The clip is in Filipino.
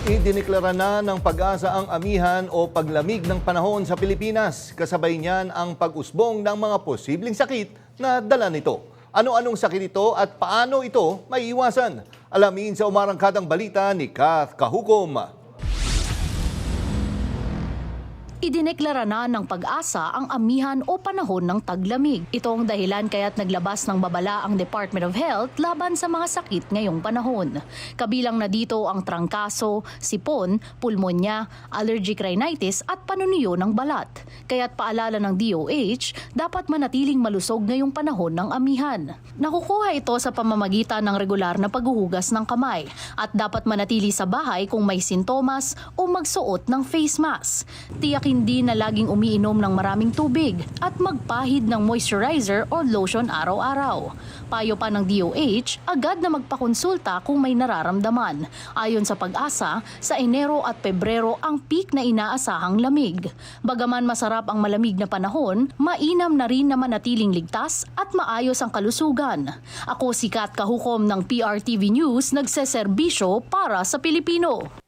Idineklara na ng Pag-asa ang amihan o paglamig ng panahon sa Pilipinas. Kasabay niyan ang pag-usbong ng mga posibleng sakit na dala nito. Ano-anong sakit ito at paano ito maiiwasan? Alamin sa umarangkadang balita ni Kath Kahukom. Idineklara na ng Pag-asa ang amihan o panahon ng taglamig. Ito ang dahilan kaya't naglabas ng babala ang Department of Health laban sa mga sakit ngayong panahon. Kabilang na dito ang trangkaso, sipon, pulmonya, allergic rhinitis at panunuyo ng balat. Kaya't paalala ng DOH, dapat manatiling malusog ngayong panahon ng amihan. Nakukuha ito sa pamamagitan ng regular na paghuhugas ng kamay at dapat manatili sa bahay kung may sintomas o magsuot ng face mask. Tiyakin hindi na laging umiinom ng maraming tubig at magpahid ng moisturizer o lotion araw-araw. Payo pa ng DOH, agad na magpakonsulta kung may nararamdaman. Ayon sa Pag-asa, sa Enero at Pebrero ang peak na inaasahang lamig. Bagaman masarap ang malamig na panahon, mainam na rin na manatiling ligtas at maayos ang kalusugan. Ako si Kath Kahukom ng PRTV News, nagseserbisyo para sa Pilipino.